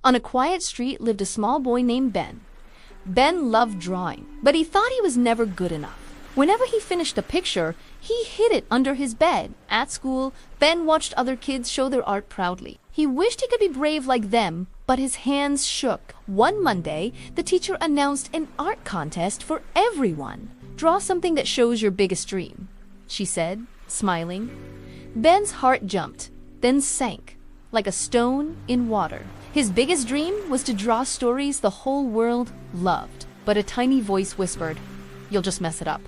On a quiet street lived a small boy named Ben. Ben loved drawing, but he thought he was never good enough. Whenever he finished a picture, he hid it under his bed. At school, Ben watched other kids show their art proudly. He wished he could be brave like them, but his hands shook. One Monday, the teacher announced an art contest for everyone. "Draw something that shows your biggest dream," she said, smiling. Ben's heart jumped, then sank, like a stone in water. His biggest dream was to draw stories the whole world loved. But a tiny voice whispered, "You'll just mess it up."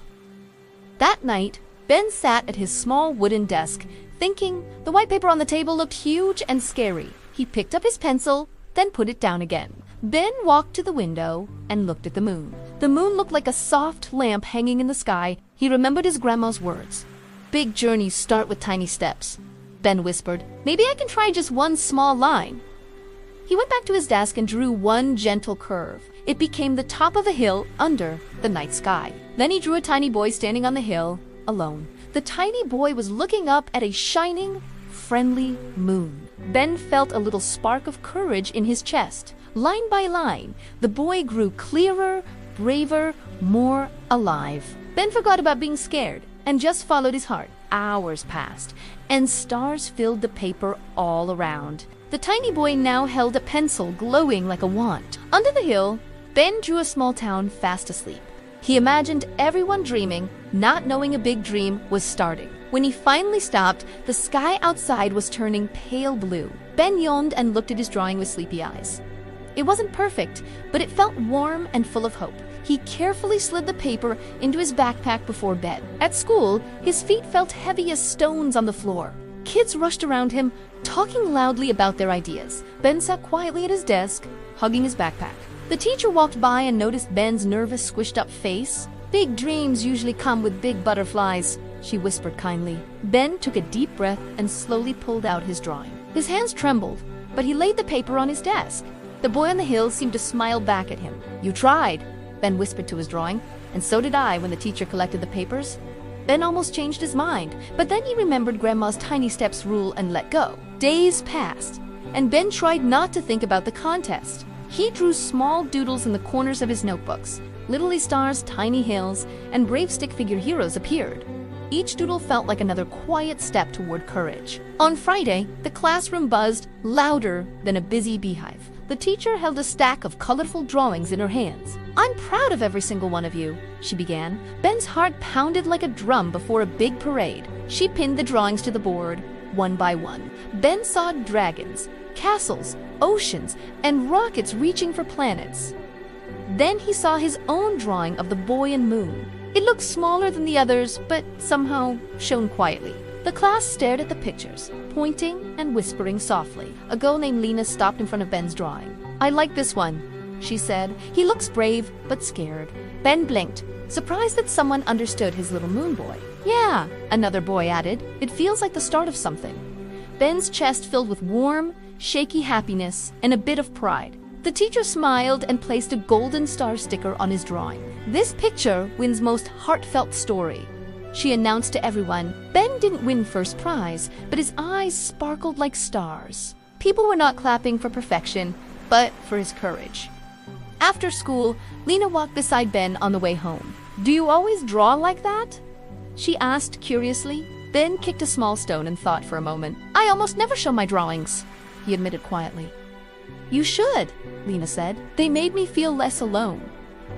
That night, Ben sat at his small wooden desk, thinking. The white paper on the table looked huge and scary. He picked up his pencil, then put it down again. Ben walked to the window and looked at the moon. The moon looked like a soft lamp hanging in the sky. He remembered his grandma's words. "Big journeys start with tiny steps." Ben whispered, "Maybe I can try just one small line." He went back to his desk and drew one gentle curve. It became the top of a hill under the night sky. Then he drew a tiny boy standing on the hill, alone. The tiny boy was looking up at a shining, friendly moon. Ben felt a little spark of courage in his chest. Line by line, the boy grew clearer, braver, more alive. Ben forgot about being scared and just followed his heart. Hours passed, and stars filled the paper all around. The tiny boy now held a pencil glowing like a wand. Under the hill, Ben drew a small town fast asleep. He imagined everyone dreaming, not knowing a big dream was starting. When he finally stopped, the sky outside was turning pale blue. Ben yawned and looked at his drawing with sleepy eyes. It wasn't perfect, but it felt warm and full of hope. He carefully slid the paper into his backpack before bed. At school, his feet felt heavy as stones on the floor. Kids rushed around him, talking loudly about their ideas. Ben sat quietly at his desk, hugging his backpack. The teacher walked by and noticed Ben's nervous, squished-up face. "Big dreams usually come with big butterflies," she whispered kindly. Ben took a deep breath and slowly pulled out his drawing. His hands trembled, but he laid the paper on his desk. The boy on the hill seemed to smile back at him. "You tried," Ben whispered to his drawing, "and so did I when the teacher collected the papers." Ben almost changed his mind, but then he remembered Grandma's tiny steps rule and let go. Days passed, and Ben tried not to think about the contest. He drew small doodles in the corners of his notebooks. Little stars, tiny hills, and brave stick figure heroes appeared. Each doodle felt like another quiet step toward courage. On Friday, the classroom buzzed louder than a busy beehive. The teacher held a stack of colorful drawings in her hands. "I'm proud of every single one of you," she began. Ben's heart pounded like a drum before a big parade. She pinned the drawings to the board, one by one. Ben saw dragons, castles, oceans, and rockets reaching for planets. Then he saw his own drawing of the boy and moon. It looked smaller than the others, but somehow shone quietly. The class stared at the pictures, pointing and whispering softly. A girl named Lena stopped in front of Ben's drawing. "I like this one," she said. "He looks brave, but scared." Ben blinked, surprised that someone understood his little moon boy. "Yeah," another boy added. "It feels like the start of something." Ben's chest filled with warm, shaky happiness and a bit of pride. The teacher smiled and placed a golden star sticker on his drawing. "This picture wins most heartfelt story," she announced to everyone. Ben didn't win first prize, but his eyes sparkled like stars. People were not clapping for perfection, but for his courage. After school, Lena walked beside Ben on the way home. "Do you always draw like that?" she asked curiously. Ben kicked a small stone and thought for a moment. "I almost never show my drawings," he admitted quietly. "You should," Lena said. "They made me feel less alone."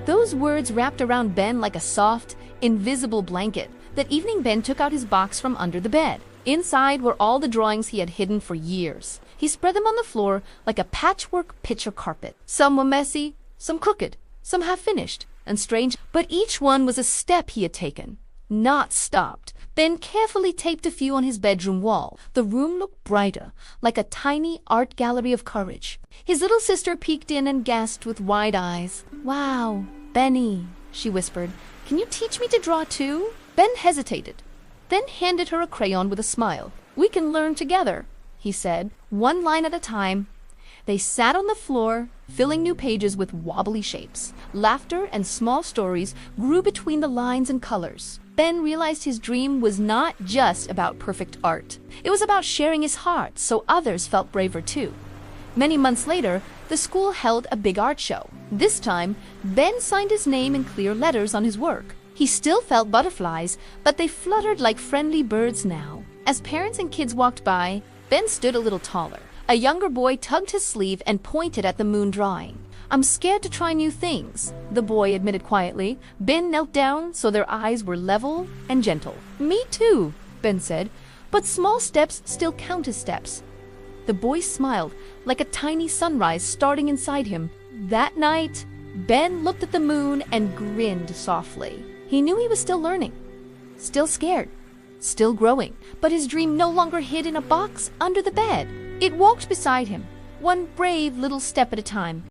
Those words wrapped around Ben like a soft, invisible blanket. That evening, Ben took out his box from under the bed. Inside were all the drawings he had hidden for years. He spread them on the floor like a patchwork picture carpet. Some were messy, some crooked, some half-finished, and strange, but each one was a step he had taken, not stopped. Ben carefully taped a few on his bedroom wall. The room looked brighter, like a tiny art gallery of courage. His little sister peeked in and gasped with wide eyes. "Wow, Benny," she whispered. "Can you teach me to draw too?" Ben hesitated, then handed her a crayon with a smile. "We can learn together," he said, one line at a time. They sat on the floor, filling new pages with wobbly shapes. Laughter and small stories grew between the lines and colors. Ben realized his dream was not just about perfect art. It was about sharing his heart so others felt braver too. Many months later, the school held a big art show. This time, Ben signed his name in clear letters on his work. He still felt butterflies, but they fluttered like friendly birds now. As parents and kids walked by, Ben stood a little taller. A younger boy tugged his sleeve and pointed at the moon drawing. "I'm scared to try new things," the boy admitted quietly. Ben knelt down so their eyes were level and gentle. "Me too," Ben said, "but small steps still count as steps." The boy smiled, like a tiny sunrise starting inside him. That night, Ben looked at the moon and grinned softly. He knew he was still learning, still scared, still growing, but his dream no longer hid in a box under the bed. It walked beside him, one brave little step at a time.